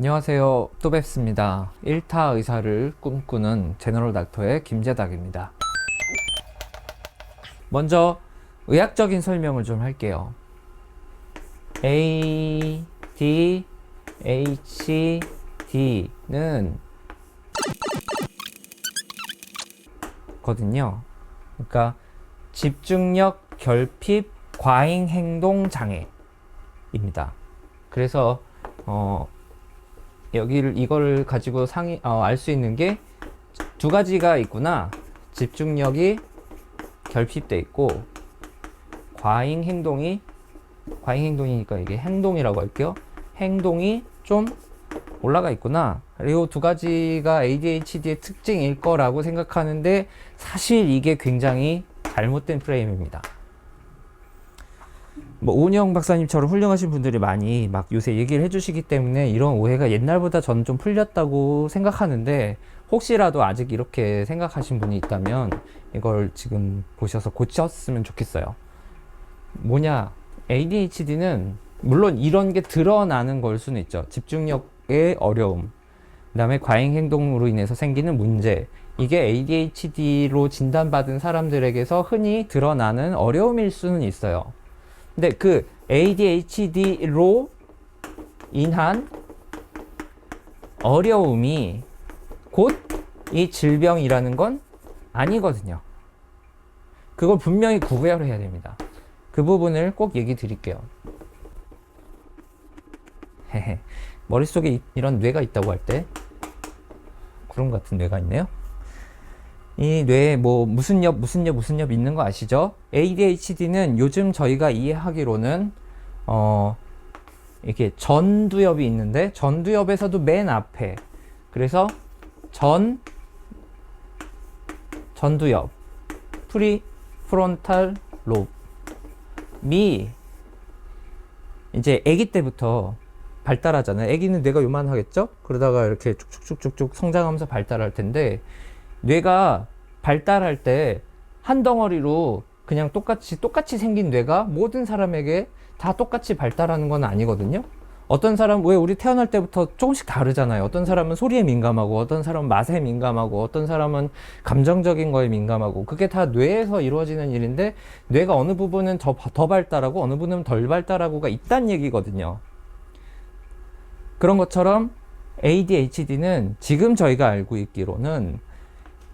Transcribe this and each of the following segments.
안녕하세요. 또 뵙습니다. 1타 의사를 꿈꾸는 제너럴 닥터의 김재닥입니다. 먼저 의학적인 설명을 좀 할게요. ADHD는 거든요. 그러니까 집중력 결핍 과잉 행동 장애입니다. 그래서 이걸 가지고 알 수 있는 게 두 가지가 있구나. 집중력이 결핍돼 있고 과잉 행동이니까 이게 행동이라고 할게요. 행동이 좀 올라가 있구나. 그리고 두 가지가 ADHD의 특징일 거라고 생각하는데 사실 이게 굉장히 잘못된 프레임입니다. 오은영 박사님처럼 훌륭하신 분들이 많이 막 요새 얘기를 해주시기 때문에 이런 오해가 옛날보다 저는 좀 풀렸다고 생각하는데, 혹시라도 아직 이렇게 생각하신 분이 있다면 이걸 지금 보셔서 고쳤으면 좋겠어요. 뭐냐, ADHD는 물론 이런 게 드러나는 걸 수는 있죠. 집중력의 어려움, 그 다음에 과잉 행동으로 인해서 생기는 문제, 이게 ADHD로 진단받은 사람들에게서 흔히 드러나는 어려움일 수는 있어요. 근데 그 ADHD로 인한 어려움이 곧 이 질병이라는 건 아니거든요. 그걸 분명히 구별을 해야 됩니다. 그 부분을 꼭 얘기 드릴게요. 머릿속에 이런 뇌가 있다고 할 때 구름 같은 뇌가 있네요. 이 뇌에 무슨 엽 있는 거 아시죠? ADHD는 요즘 저희가 이해하기로는 이렇게 전두엽이 있는데, 전두엽에서도 맨 앞에, 그래서 전두엽 프리프론탈 롭이 이제 아기 때부터 발달하잖아요. 아기는 뇌가 요만하겠죠? 그러다가 이렇게 쭉쭉쭉쭉 성장하면서 발달할 텐데, 뇌가 발달할 때 한 덩어리로 그냥 똑같이 생긴 뇌가 모든 사람에게 다 똑같이 발달하는 건 아니거든요. 어떤 사람, 왜 우리 태어날 때부터 조금씩 다르잖아요. 어떤 사람은 소리에 민감하고, 어떤 사람은 맛에 민감하고, 어떤 사람은 감정적인 거에 민감하고, 그게 다 뇌에서 이루어지는 일인데, 뇌가 어느 부분은 더 발달하고 어느 부분은 덜 발달하고가 있다는 얘기거든요. 그런 것처럼 ADHD는 지금 저희가 알고 있기로는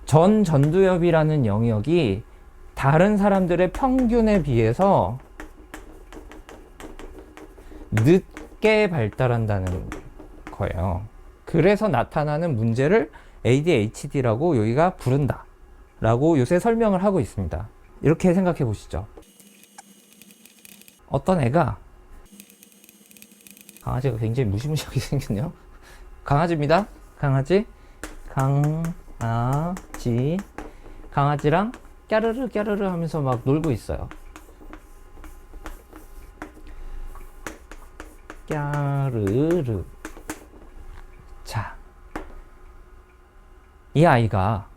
전두엽이라는 영역이 다른 사람들의 평균에 비해서 늦게 발달한다는 거예요. 그래서 나타나는 문제를 ADHD라고 여기가 부른다 라고 요새 설명을 하고 있습니다. 이렇게 생각해 보시죠. 어떤 애가, 강아지가 굉장히 무시무시하게 생겼네요. 강아지입니다. 강아지랑 까르르 하면서 막 놀고 있어요. 까르르. 자, 이 아이가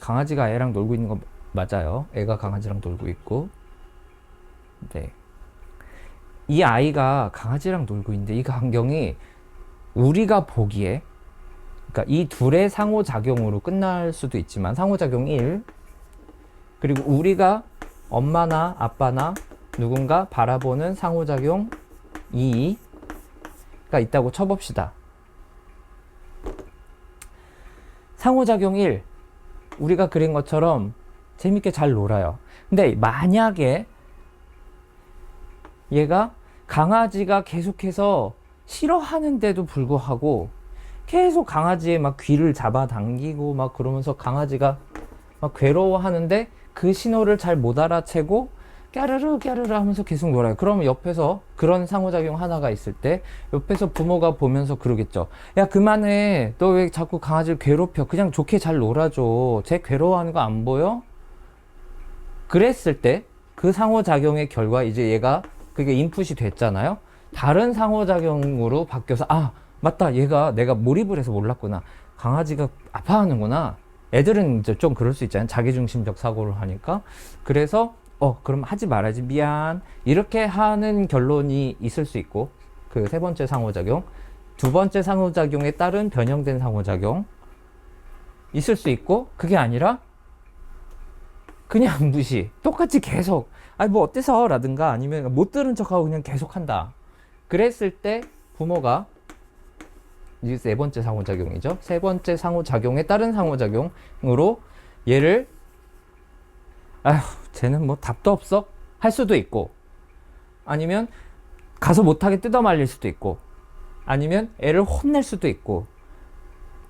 강아지가 애랑 놀고 있는 거 맞아요. 애가 강아지랑 놀고 있고, 네. 이 아이가 강아지랑 놀고 있는데, 이 광경이 우리가 보기에, 그러니까 이 둘의 상호작용으로 끝날 수도 있지만, 상호작용 1, 그리고 우리가 엄마나 아빠나 누군가 바라보는 상호작용 2가 있다고 쳐봅시다. 상호작용 1, 우리가 그린 것처럼 재밌게 잘 놀아요. 근데 만약에 얘가 강아지가 계속해서 싫어하는데도 불구하고 계속 강아지의 막 귀를 잡아당기고 막 그러면서 강아지가 막 괴로워하는데 그 신호를 잘 못 알아채고 까르르 하면서 계속 놀아요. 그러면 옆에서 그런 상호작용 하나가 있을 때 옆에서 부모가 보면서 그러겠죠. 야, 그만해. 너 왜 자꾸 강아지를 괴롭혀. 그냥 좋게 잘 놀아줘. 쟤 괴로워하는 거 안 보여? 그랬을 때 그 상호작용의 결과, 이제 얘가 그게 인풋이 됐잖아요. 다른 상호작용으로 바뀌어서, 아, 맞다. 얘가 내가 몰입을 해서 몰랐구나. 강아지가 아파하는구나. 애들은 이제 좀 그럴 수 있잖아요. 자기중심적 사고를 하니까. 그래서 그럼 하지 말아야지, 미안, 이렇게 하는 결론이 있을 수 있고, 그 세 번째 상호작용. 두 번째 상호작용에 따른 변형된 상호작용 있을 수 있고, 그게 아니라 그냥 무시, 똑같이 계속 아니 뭐 어때서 라든가 아니면 못 들은 척하고 그냥 계속 한다. 그랬을 때 부모가, 이게 세 번째 상호작용이죠. 세 번째 상호작용에 따른 상호작용으로 얘를 아휴 쟤는 뭐 답도 없어 할 수도 있고, 아니면 가서 못하게 뜯어 말릴 수도 있고, 아니면 애를 혼낼 수도 있고,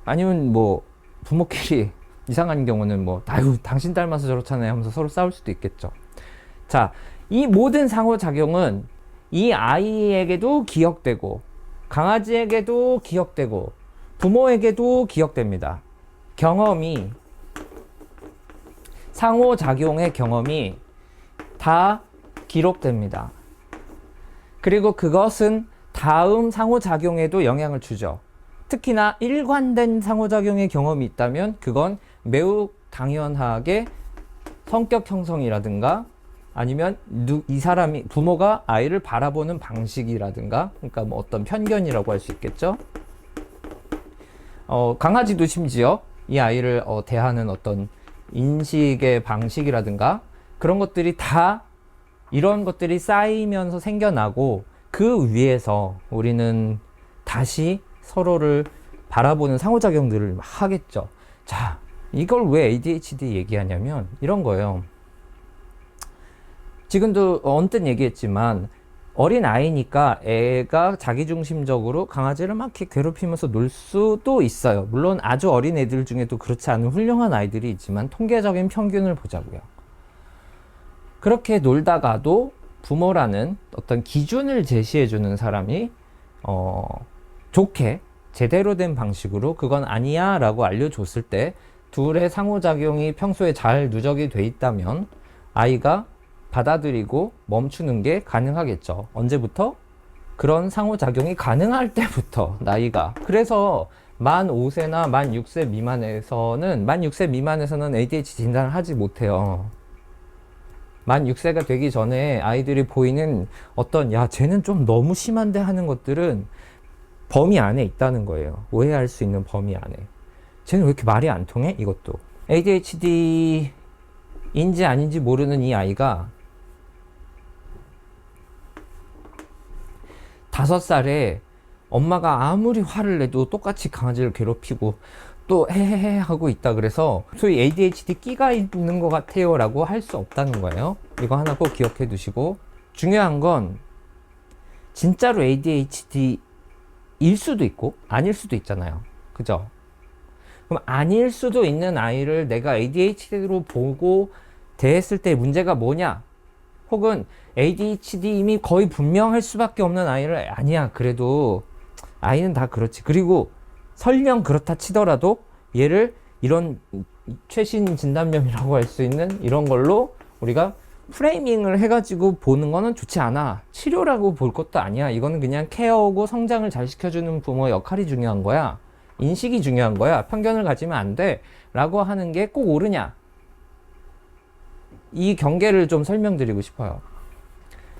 아니면 뭐 부모끼리 이상한 경우는 뭐 아유 당신 닮아서 저렇잖아요 하면서 서로 싸울 수도 있겠죠. 자, 이 모든 상호작용은 이 아이에게도 기억되고 강아지에게도 기억되고 부모에게도 기억됩니다. 경험이, 상호작용의 경험이 다 기록됩니다. 그리고 그것은 다음 상호작용에도 영향을 주죠. 특히나 일관된 상호작용의 경험이 있다면 그건 매우 당연하게 성격 형성이라든가 아니면 이 사람이, 부모가 아이를 바라보는 방식이라든가, 그러니까 뭐 어떤 편견이라고 할 수 있겠죠. 강아지도 심지어 이 아이를 대하는 어떤 인식의 방식이라든가 그런 것들이 다 이런 것들이 쌓이면서 생겨나고, 그 위에서 우리는 다시 서로를 바라보는 상호작용들을 하겠죠. 자, 이걸 왜 ADHD 얘기하냐면 이런 거예요. 지금도 언뜻 얘기했지만 어린 아이니까 애가 자기중심적으로 강아지를 막 이렇게 괴롭히면서 놀 수도 있어요. 물론 아주 어린 애들 중에도 그렇지 않은 훌륭한 아이들이 있지만 통계적인 평균을 보자고요. 그렇게 놀다가도 부모라는 어떤 기준을 제시해주는 사람이 좋게 제대로 된 방식으로 그건 아니야 라고 알려줬을 때 둘의 상호작용이 평소에 잘 누적이 돼 있다면 아이가 받아들이고 멈추는 게 가능하겠죠. 언제부터? 그런 상호작용이 가능할 때부터, 나이가. 그래서 만 5세나 만 6세 미만에서는 ADHD 진단을 하지 못해요. 만 6세가 되기 전에 아이들이 보이는 어떤 야 쟤는 좀 너무 심한데 하는 것들은 범위 안에 있다는 거예요. 오해할 수 있는 범위 안에. 쟤는 왜 이렇게 말이 안 통해? 이것도. ADHD인지 아닌지 모르는 이 아이가 5살에 엄마가 아무리 화를 내도 똑같이 강아지를 괴롭히고 또 헤헤헤 하고 있다 그래서 소위 ADHD 끼가 있는 것 같아요 라고 할 수 없다는 거예요. 이거 하나 꼭 기억해 두시고, 중요한 건 진짜로 ADHD일 수도 있고 아닐 수도 있잖아요. 그죠? 그럼 아닐 수도 있는 아이를 내가 ADHD로 보고 대했을 때 문제가 뭐냐? 혹은 ADHD 이미 거의 분명할 수밖에 없는 아이를 아니야 그래도 아이는 다 그렇지, 그리고 설령 그렇다 치더라도 얘를 이런 최신 진단명이라고 할 수 있는 이런 걸로 우리가 프레이밍을 해가지고 보는 거는 좋지 않아. 치료라고 볼 것도 아니야. 이거는 그냥 케어하고 성장을 잘 시켜주는 부모의 역할이 중요한 거야. 인식이 중요한 거야. 편견을 가지면 안 돼 라고 하는 게 꼭 옳으냐, 이 경계를 좀 설명드리고 싶어요.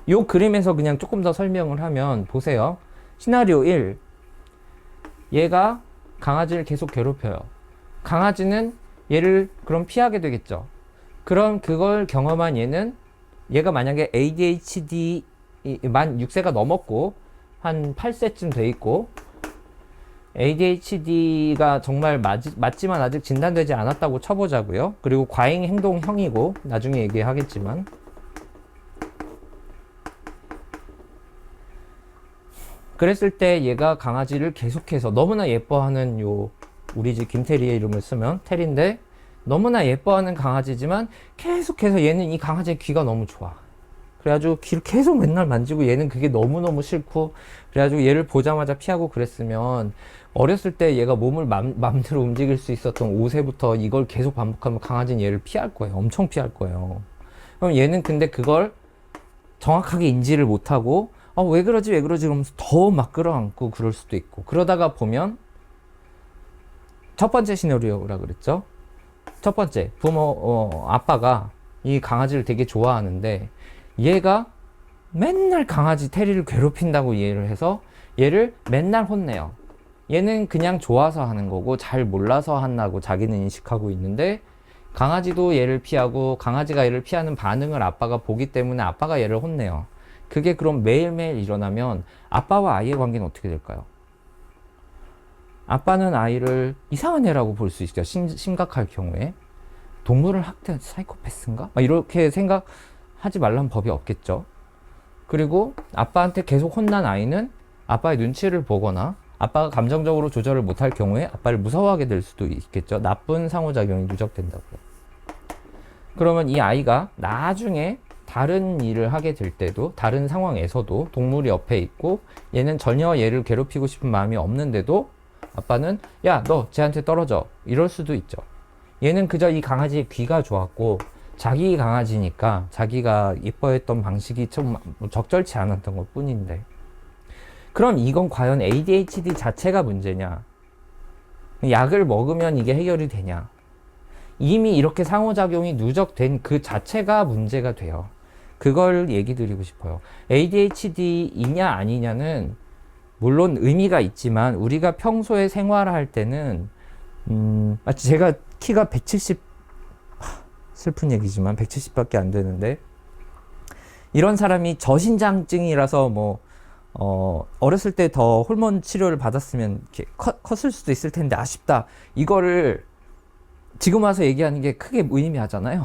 요 그림에서 그냥 조금 더 설명을 하면, 보세요. 시나리오 1, 얘가 강아지를 계속 괴롭혀요. 강아지는 얘를 그럼 피하게 되겠죠. 그럼 그걸 경험한 얘가 만약에 ADHD 만 6세가 넘었고 한 8세쯤 돼 있고 ADHD가 정말 맞지만 아직 진단되지 않았다고 쳐보자고요. 그리고 과잉 행동형이고 나중에 얘기하겠지만, 그랬을 때 얘가 강아지를 계속해서 너무나 예뻐하는 우리 집 김태리의 이름을 쓰면 테리인데 너무나 예뻐하는 강아지지만 계속해서 얘는 이 강아지의 귀가 너무 좋아. 그래가지고 귀를 계속 맨날 만지고 얘는 그게 너무너무 싫고, 그래가지고 얘를 보자마자 피하고 그랬으면 어렸을 때 얘가 몸을 맘대로 움직일 수 있었던 5세부터 이걸 계속 반복하면 강아지는 얘를 피할 거예요. 엄청 피할 거예요. 그럼 얘는 근데 그걸 정확하게 인지를 못하고 왜 그러지 그러면서 더 막 끌어안고 그럴 수도 있고, 그러다가 보면 첫 번째 시나리오라 그랬죠. 첫 번째, 아빠가 이 강아지를 되게 좋아하는데 얘가 맨날 강아지 테리를 괴롭힌다고 이해를 해서 얘를 맨날 혼내요. 얘는 그냥 좋아서 하는 거고 잘 몰라서 한다고 자기는 인식하고 있는데, 강아지도 얘를 피하고 강아지가 얘를 피하는 반응을 아빠가 보기 때문에 아빠가 얘를 혼내요. 그게 그럼 매일매일 일어나면 아빠와 아이의 관계는 어떻게 될까요? 아빠는 아이를 이상한 애라고 볼 수 있죠. 심각할 경우에. 동물을 학대한 사이코패스인가? 막 이렇게 생각하지 말라는 법이 없겠죠. 그리고 아빠한테 계속 혼난 아이는 아빠의 눈치를 보거나 아빠가 감정적으로 조절을 못할 경우에 아빠를 무서워하게 될 수도 있겠죠. 나쁜 상호작용이 누적된다고요. 그러면 이 아이가 나중에 다른 일을 하게 될 때도, 다른 상황에서도 동물이 옆에 있고 얘는 전혀 얘를 괴롭히고 싶은 마음이 없는데도 아빠는 야, 너 쟤한테 떨어져, 이럴 수도 있죠. 얘는 그저 이 강아지의 귀가 좋았고 자기 강아지니까 자기가 예뻐했던 방식이 좀 적절치 않았던 것 뿐인데, 그럼 이건 과연 ADHD 자체가 문제냐? 약을 먹으면 이게 해결이 되냐? 이미 이렇게 상호작용이 누적된 그 자체가 문제가 돼요. 그걸 얘기 드리고 싶어요. ADHD이냐 아니냐는 물론 의미가 있지만 우리가 평소에 생활할 때는 마치 제가 키가 170, 슬픈 얘기지만 170밖에 안 되는데, 이런 사람이 저신장증이라서 어렸을 때 더 호르몬 치료를 받았으면 이렇게 컸을 수도 있을 텐데 아쉽다, 이거를 지금 와서 얘기하는 게 크게 무의미하잖아요.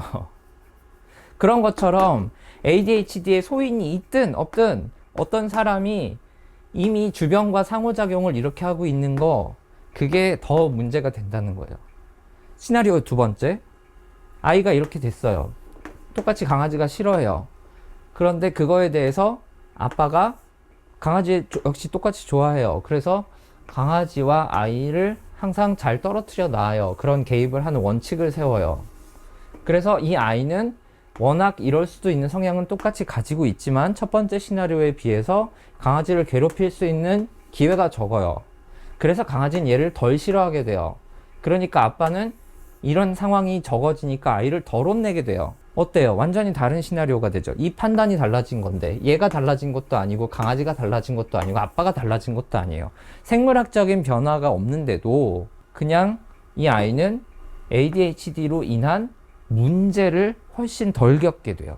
그런 것처럼 ADHD의 소인이 있든 없든 어떤 사람이 이미 주변과 상호작용을 이렇게 하고 있는 거, 그게 더 문제가 된다는 거예요. 시나리오 두 번째, 아이가 이렇게 됐어요. 똑같이 강아지가 싫어해요. 그런데 그거에 대해서 아빠가 강아지 역시 똑같이 좋아해요. 그래서 강아지와 아이를 항상 잘 떨어뜨려 놔요. 그런 개입을 하는 원칙을 세워요. 그래서 이 아이는 워낙 이럴 수도 있는 성향은 똑같이 가지고 있지만 첫 번째 시나리오에 비해서 강아지를 괴롭힐 수 있는 기회가 적어요. 그래서 강아지는 얘를 덜 싫어하게 돼요. 그러니까 아빠는 이런 상황이 적어지니까 아이를 덜 혼내게 돼요. 어때요? 완전히 다른 시나리오가 되죠. 이 판단이 달라진 건데 얘가 달라진 것도 아니고 강아지가 달라진 것도 아니고 아빠가 달라진 것도 아니에요. 생물학적인 변화가 없는데도 그냥 이 아이는 ADHD로 인한 문제를 훨씬 덜 겪게 돼요.